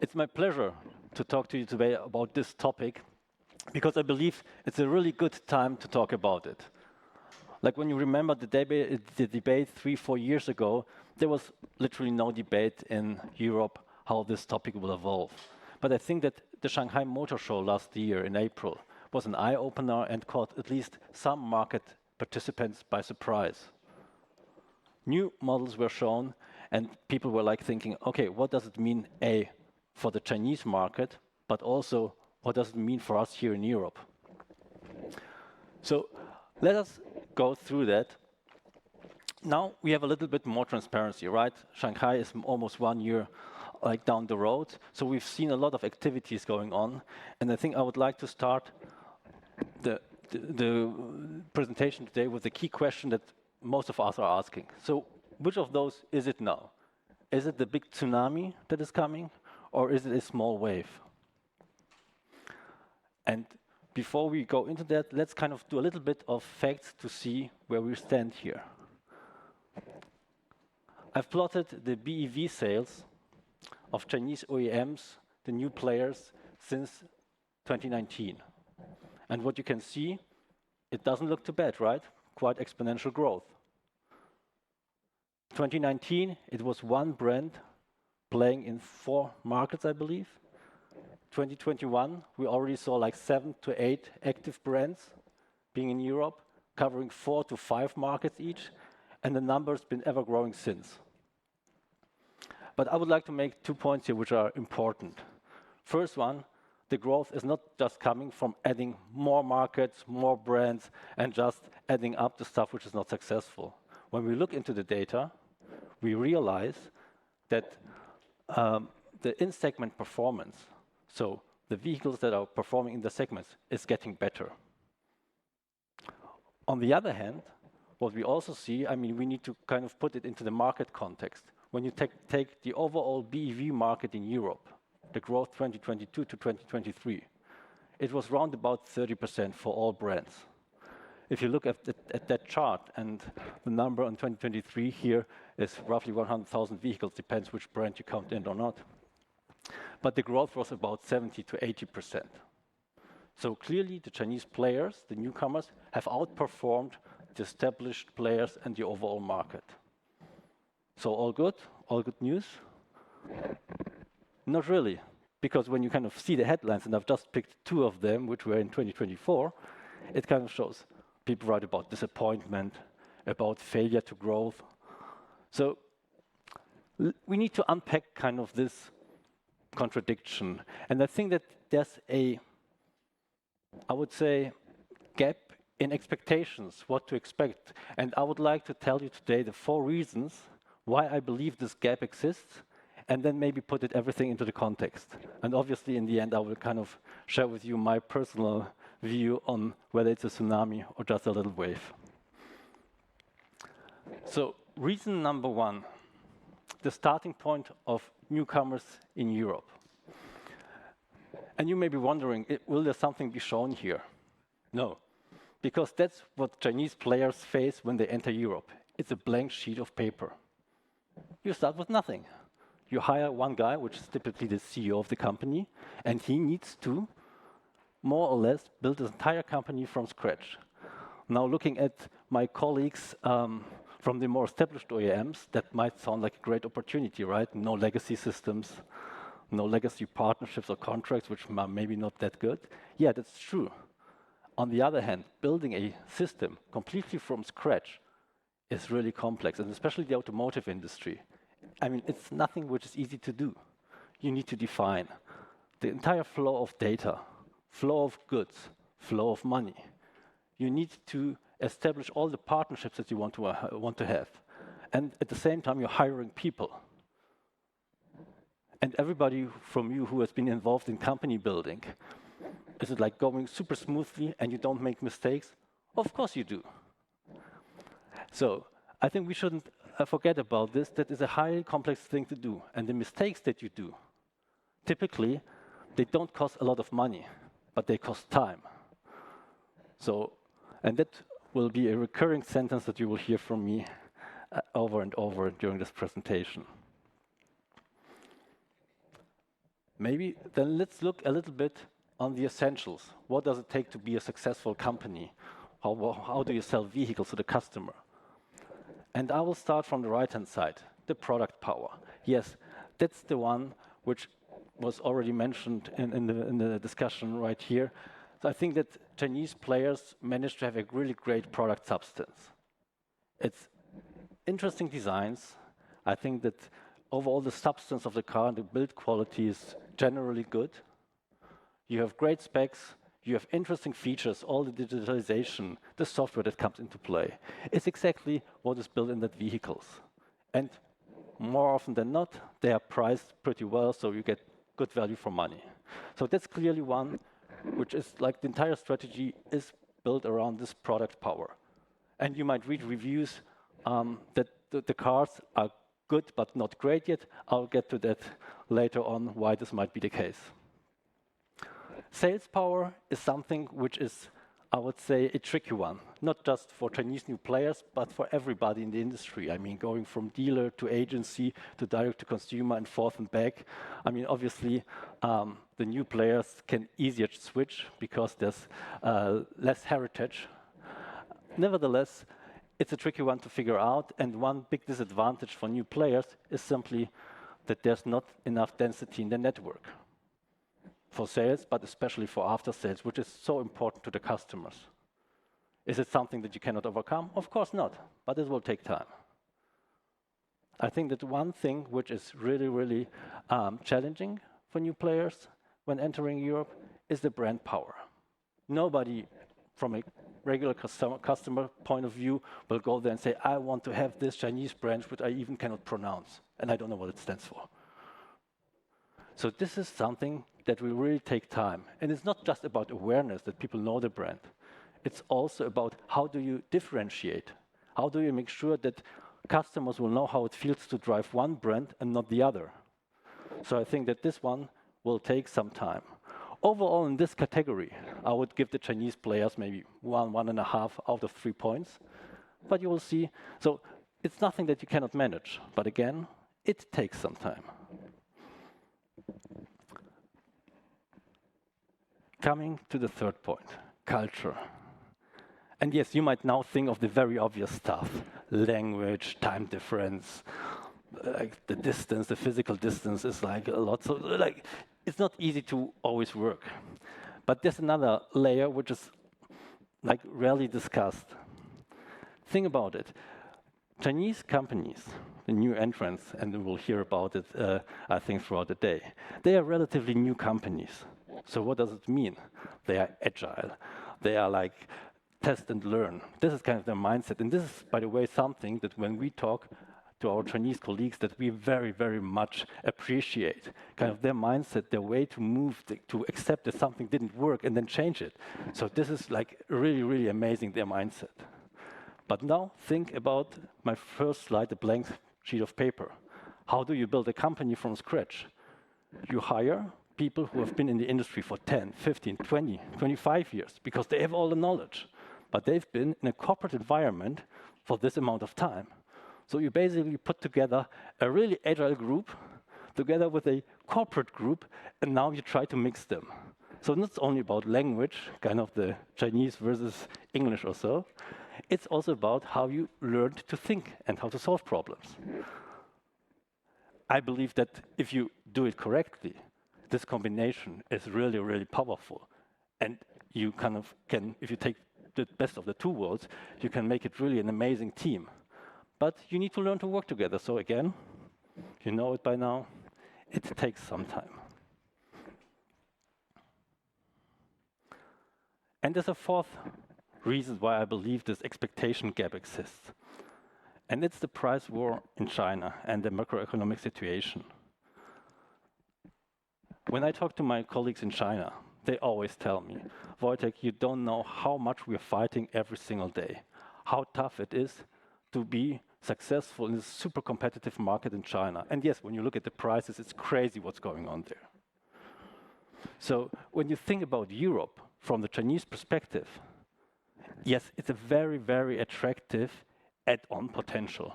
It's my pleasure to talk to you today about this topic because I believe it's a really good time to talk about it. Like when you remember the debate 3-4 years ago, there was literally no debate in Europe how this topic will evolve. But I think that the Shanghai Motor Show last year in April was an eye-opener and caught at least some market participants by surprise. New models were shown and people were like thinking, okay, what does it mean, A, for the Chinese market, but also what does it mean for us here in Europe? So let us go through that. Now we have a little bit more transparency, right? Shanghai is almost 1 year down the road, so we've seen a lot of activities going on, and I think I would like to start the presentation today with the key question that most of us are asking. So which of those is it now? Is it the big tsunami that is coming, or is it a small wave? And before we go into that, let's kind of do a little bit of facts to see where we stand here. I've plotted the BEV sales of Chinese OEMs, the new players, since 2019. And what you can see, it doesn't look too bad, right? Quite exponential growth. 2019, it was one brand playing in 4 markets, I believe. 2021, we already saw like 7 to 8 active brands being in Europe, covering 4 to 5 markets each, and the number's been ever growing since. But I would like to make 2 points here which are important. First one, the growth is not just coming from adding more markets, more brands, and just adding up the stuff which is not successful. When we look into the data, we realize that the in-segment performance, so the vehicles that are performing in the segments, is getting better. On the other hand, what we also see, I mean, we need to kind of put it into the market context. When you take the overall BEV market in Europe, the growth 2022 to 2023, it was round about 30% for all brands. If you look at that chart, and the number on 2023 here is roughly 100,000 vehicles, depends which brand you count in or not. But the growth was about 70 to 80%. So clearly the Chinese players, the newcomers, have outperformed the established players and the overall market. So all good news? Not really, because when you kind of see the headlines, and I've just picked 2 of them, which were in 2024, it kind of shows people write about disappointment, about failure to growth. So we need to unpack kind of this contradiction. And I think that there's a, I would say, gap in expectations, what to expect. And I would like to tell you today the 4 reasons why I believe this gap exists, and then maybe put everything into the context. And obviously, in the end, I will kind of share with you my personal view on whether it's a tsunami or just a little wave. So, reason number 1, the starting point of newcomers in Europe. And you may be wondering, will there something be shown here? No, because that's what Chinese players face when they enter Europe. It's a blank sheet of paper. You start with nothing. You hire one guy, which is typically the CEO of the company, and he needs to more or less build his entire company from scratch. Now, looking at my colleagues from the more established OEMs, that might sound like a great opportunity, right? No legacy systems, no legacy partnerships or contracts, which are maybe not that good. Yeah, that's true. On the other hand, building a system completely from scratch is really complex, and especially the automotive industry. I mean, it's nothing which is easy to do. You need to define the entire flow of data, flow of goods, flow of money. You need to establish all the partnerships that you want to have. And at the same time, you're hiring people. And everybody from you who has been involved in company building, is it like going super smoothly and you don't make mistakes? Of course you do. So I think we shouldn't forget about this. That is a highly complex thing to do. And the mistakes that you do, typically, they don't cost a lot of money, but they cost time. So, and that will be a recurring sentence that you will hear from me over and over during this presentation. maybe then let's look a little bit on the essentials. What does it take to be a successful company? How do you sell vehicles to the customer? And I will start from the right-hand side, the product power. Yes, that's the one which was already mentioned in the discussion right here. So I think that Chinese players managed to have a really great product substance. It's interesting designs. I think that overall the substance of the car, the build quality is generally good. You have great specs, you have interesting features, all the digitalization, the software that comes into play. It's exactly what is built in that vehicles. And more often than not, they are priced pretty well, so you get good value for money. So that's clearly one which is like the entire strategy is built around this product power. And you might read reviews that the cars are good but not great yet. I'll get to that later on, why this might be the case. Sales power is something which is, I would say, a tricky one, not just for Chinese new players, but for everybody in the industry. I mean, going from dealer to agency to direct to consumer and forth and back. I mean, obviously, the new players can easier switch because there's less heritage. Nevertheless, it's a tricky one to figure out, and one big disadvantage for new players is simply that there's not enough density in the network for sales, but especially for after sales, which is so important to the customers. Is it something that you cannot overcome? Of course not, but it will take time. I think that one thing which is really challenging for new players when entering Europe is the brand power. Nobody from a regular customer point of view will go there and say, I want to have this Chinese brand which I even cannot pronounce, and I don't know what it stands for. So this is something that will really take time. And it's not just about awareness that people know the brand. It's also about how do you differentiate? How do you make sure that customers will know how it feels to drive one brand and not the other? So I think that this one will take some time. Overall, in this category, I would give the Chinese players maybe 1.5 out of 3 points. But you will see, so it's nothing that you cannot manage. But again, it takes some time. Coming to the third point, culture. And yes, you might now think of the very obvious stuff, language, time difference, like the distance, the physical distance is like a lot. So like, it's not easy to always work. But there's another layer which is like rarely discussed. Think about it. Chinese companies, the new entrants, and we'll hear about it, I think, throughout the day, they are relatively new companies. So what does it mean? They are agile. They are like test and learn. This is kind of their mindset. And this is, by the way, something that when we talk to our Chinese colleagues that we very much appreciate. Kind of their mindset, their way to move, to accept that something didn't work and then change it. So this is like really amazing, their mindset. But now think about my first slide, a blank sheet of paper. How do you build a company from scratch? You hire people who have been in the industry for 10, 15, 20, 25 years because they have all the knowledge. But they've been in a corporate environment for this amount of time. So you basically put together a really agile group together with a corporate group, and now you try to mix them. So it's not only about language, kind of the Chinese versus English or so. It's also about how you learned to think and how to solve problems. I believe that if you do it correctly, this combination is really powerful. And you kind of can, if you take the best of the two worlds, you can make it really an amazing team. But you need to learn to work together. So again, you know it by now, it takes some time. And there's a fourth reason why I believe this expectation gap exists. And it's the price war in China and the macroeconomic situation. When I talk to my colleagues in China, they always tell me, Wojtek, you don't know how much we're fighting every single day, how tough it is to be successful in this super competitive market in China. And yes, when you look at the prices, it's crazy what's going on there. So when you think about Europe from the Chinese perspective, yes, it's a very attractive add-on potential.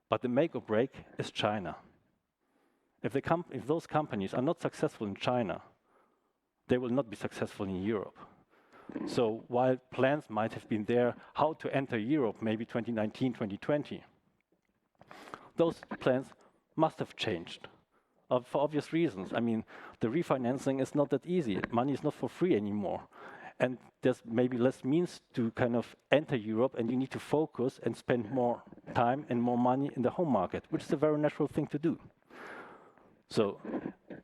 But the make or break is China. If those companies are not successful in China, they will not be successful in Europe. So while plans might have been there how to enter Europe, maybe 2019, 2020, those plans must have changed for obvious reasons. I mean, the refinancing is not that easy. Money is not for free anymore. And there's maybe less means to kind of enter Europe, and you need to focus and spend more time and more money in the home market, which is a very natural thing to do. So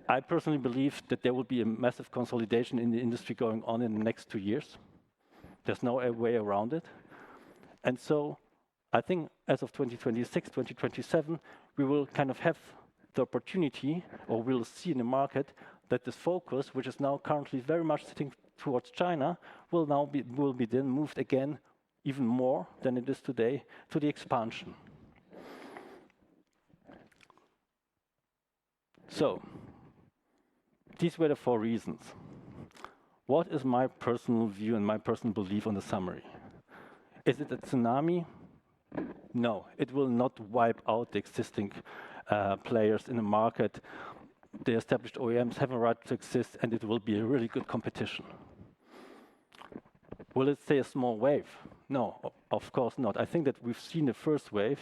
I personally believe that there will be a massive consolidation in the industry going on in the next 2 years. There's no way around it. And so I think as of 2026, 2027, we will kind of have the opportunity, or we'll see in the market, that this focus, which is now currently very much sitting towards China, will be then moved again even more than it is today to the expansion. So these were the 4 reasons. What is my personal view and my personal belief on the summary? Is it a tsunami? No, it will not wipe out the existing players in the market. The established OEMs have a right to exist, and it will be a really good competition. Will it stay a small wave? No, of course not. I think that we've seen the first wave,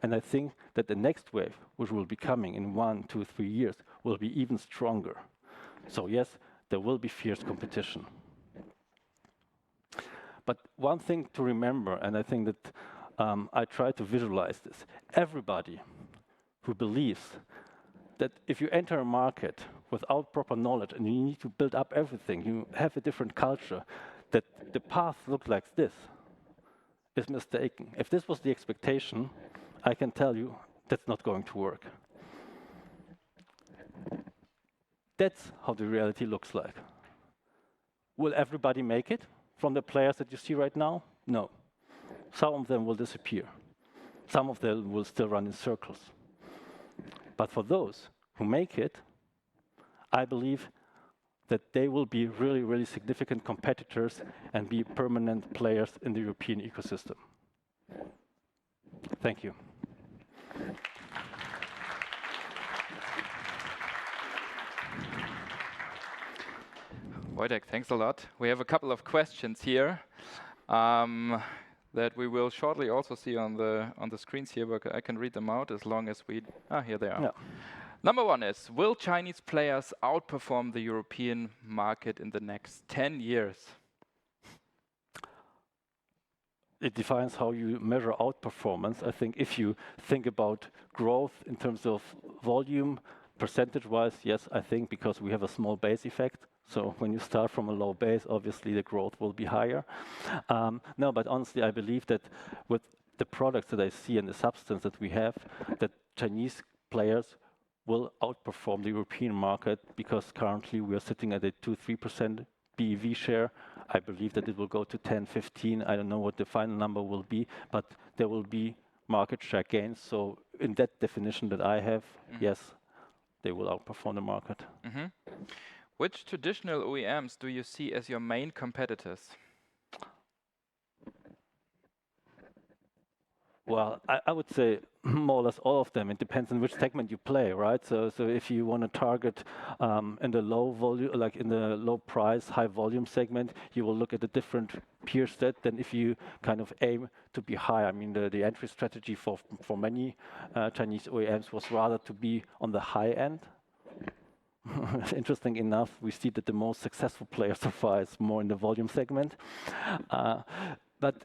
and I think that the next wave, which will be coming in 1, 2, 3 years, will be even stronger. So yes, there will be fierce competition. But one thing to remember, and I think that I try to visualize this, everybody who believes that if you enter a market without proper knowledge and you need to build up everything, you have a different culture, that the path looks like this, is mistaken. If this was the expectation, I can tell you that's not going to work. That's how the reality looks like. Will everybody make it from the players that you see right now? No. Some of them will disappear. Some of them will still run in circles. But for those who make it, I believe that they will be really, really significant competitors and be permanent players in the European ecosystem. Thank you. Wojtek, thanks a lot. We have a couple of questions here that we will shortly also see on the screens here, but I can read them out as long as we... here they are. Yeah. Number 1 is, will Chinese players outperform the European market in the next 10 years? It defines how you measure outperformance. I think if you think about growth in terms of volume, percentage-wise, yes, I think because we have a small base effect. So when you start from a low base, obviously the growth will be higher. No, but honestly, I believe that with the products that I see and the substance that we have, that Chinese players will outperform the European market, because currently we are sitting at a 2-3% BEV share. I believe that it will go to 10, 15. I don't know what the final number will be, but there will be market share gains. So in that definition that I have, yes, they will outperform the market. Which traditional OEMs do you see as your main competitors? Well, I would say more or less all of them. It depends on which segment you play, right? So if you want to target in the low volume, like in the low price, high volume segment, you will look at a different peer set than if you kind of aim to be high. I mean, the entry strategy for many Chinese OEMs was rather to be on the high end. Interesting enough, we see that the most successful player so far is more in the volume segment. But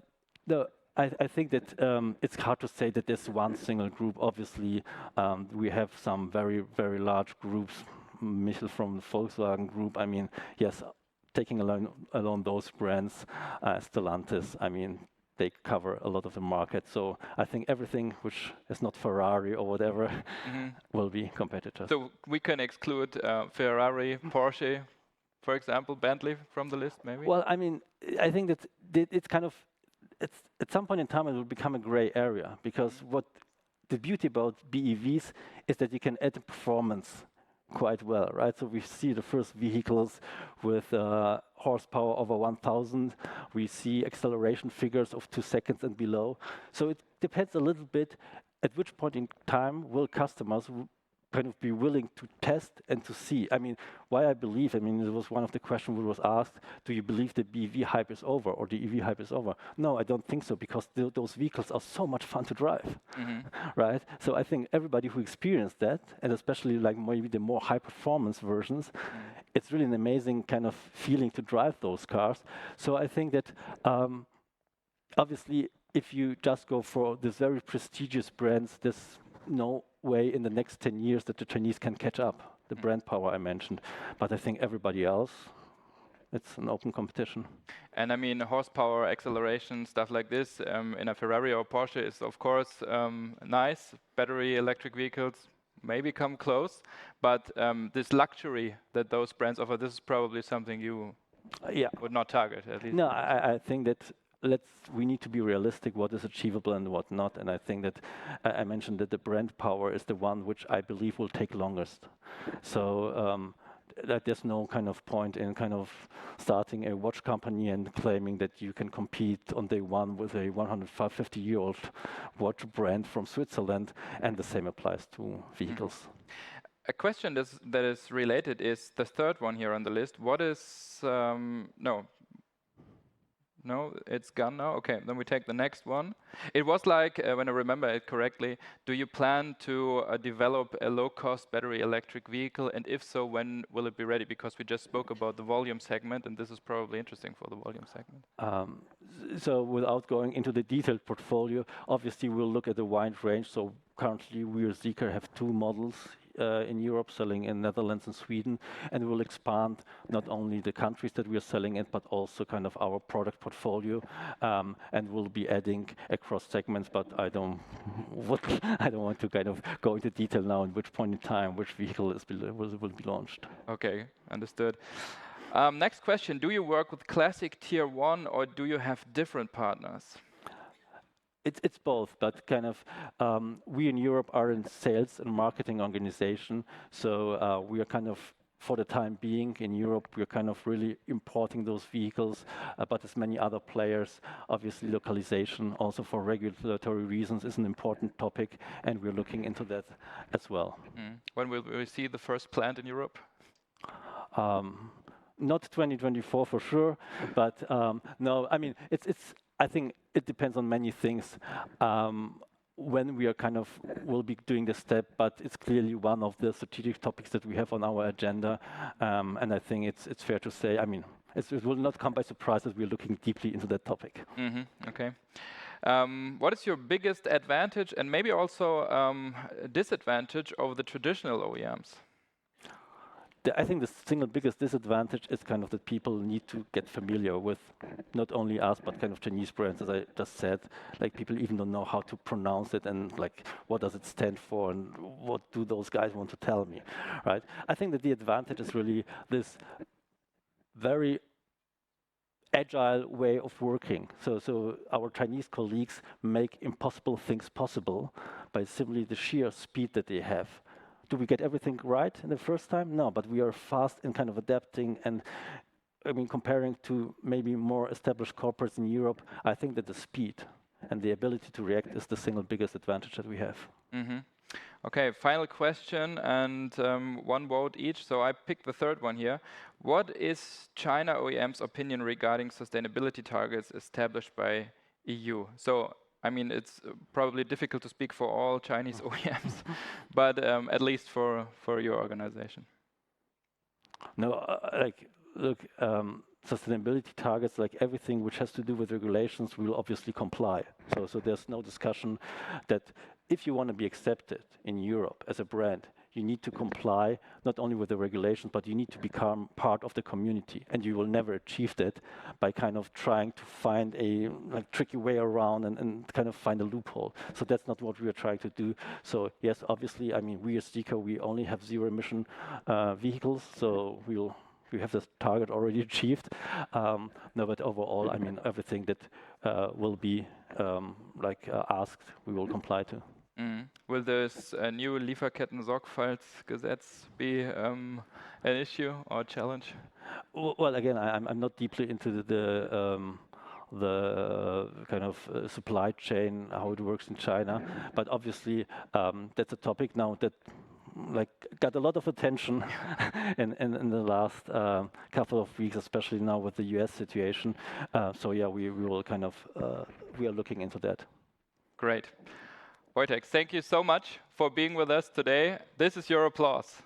I think that it's hard to say that there's one single group. Obviously, we have some very, very large groups. Michel from the Volkswagen Group, I mean, yes, taking along those brands, Stellantis, I mean, they cover a lot of the market. So I think everything which is not Ferrari or whatever will be competitors. So we can exclude Ferrari, Porsche, for example, Bentley from the list, maybe? Well, I mean, I think that it's kind of, at some point in time, it will become a gray area, because what the beauty about BEVs is that you can add the performance quite well, right? So we see the first vehicles with horsepower over 1,000. We see acceleration figures of 2 seconds and below. So it depends a little bit at which point in time will customers kind of be willing to test and to see. I mean, why I believe, I mean, it was one of the questions which was asked, do you believe the BEV hype is over or the EV hype is over? No, I don't think so, because those vehicles are so much fun to drive, right? So I think everybody who experienced that, and especially like maybe the more high performance versions, it's really an amazing kind of feeling to drive those cars. So I think that obviously, if you just go for these very prestigious brands, there's no way in the next 10 years that the Chinese can catch up, the brand power I mentioned. But I think everybody else, it's an open competition. And I mean, horsepower, acceleration, stuff like this in a Ferrari or Porsche is of course nice. Battery electric vehicles maybe come close, but this luxury that those brands offer, this is probably something you would not target, at least. No, I think that we need to be realistic what is achievable and what not. And I think that I mentioned that the brand power is the one which I believe will take longest. So that there's no kind of point in kind of starting a watch company and claiming that you can compete on day one with a 150-year-old watch brand from Switzerland, and the same applies to vehicles. A question that is related is the third one here on the list. What is No, it's gone now. Okay, then we take the next one. It was like, when I remember it correctly, do you plan to develop a low-cost battery electric vehicle? And if so, when will it be ready? Because we just spoke about the volume segment, and this is probably interesting for the volume segment. So without going into the detailed portfolio, obviously we'll look at a wide range. So currently we as ZEEKR have 2 models in Europe, selling in Netherlands and Sweden, and we'll expand not only the countries that we are selling in, but also kind of our product portfolio, and we'll be adding across segments. But I don't want to kind of go into detail now at which point in time which vehicle will be launched. Okay, understood. Next question: do you work with classic tier 1, or do you have different partners? It's both, but kind of we in Europe are in sales and marketing organization, so we are kind of, for the time being in Europe, we're kind of really importing those vehicles, but as many other players, obviously localization also for regulatory reasons is an important topic, and we're looking into that as well. When will we see the first plant in Europe? Not 2024 for sure, but no, I mean, I think it depends on many things. When we are kind of will be doing the step, but it's clearly one of the strategic topics that we have on our agenda, and I think it's fair to say, I mean, it will not come by surprise that we're looking deeply into that topic. Okay. What is your biggest advantage and maybe also disadvantage over the traditional OEMs? I think the single biggest disadvantage is kind of that people need to get familiar with not only us, but kind of Chinese brands, as I just said. Like, people even don't know how to pronounce it, and like, what does it stand for, and what do those guys want to tell me, right? I think that the advantage is really this very agile way of working. So our Chinese colleagues make impossible things possible by simply the sheer speed that they have. Do we get everything right in the first time? No, but we are fast in kind of adapting, and I mean, comparing to maybe more established corporates in Europe, I think that the speed and the ability to react is the single biggest advantage that we have. Okay, final question, and 1 vote each. So I picked the third one here. What is China OEM's opinion regarding sustainability targets established by EU? So I mean, it's probably difficult to speak for all Chinese OEMs, but at least for your organization. No, like, look, sustainability targets, like everything which has to do with regulations, will obviously comply. So there's no discussion that if you want to be accepted in Europe as a brand, you need to comply not only with the regulations, but you need to become part of the community. And you will never achieve that by kind of trying to find a tricky way around and kind of find a loophole. So that's not what we are trying to do. So yes, obviously, I mean, we as ZEEKR, we only have 0 emission vehicles, so we have this target already achieved. No, but overall, I mean, everything that will be asked, we will comply to. Will this new Lieferketten-Sorgfaltsgesetz be an issue or a challenge? Well, again, I'm not deeply into the kind of supply chain, how it works in China, but obviously that's a topic now that got a lot of attention in the last couple of weeks, especially now with the US situation. So yeah, we will kind of we are looking into that. Great. Wojtek, thank you so much for being with us today. This is your applause.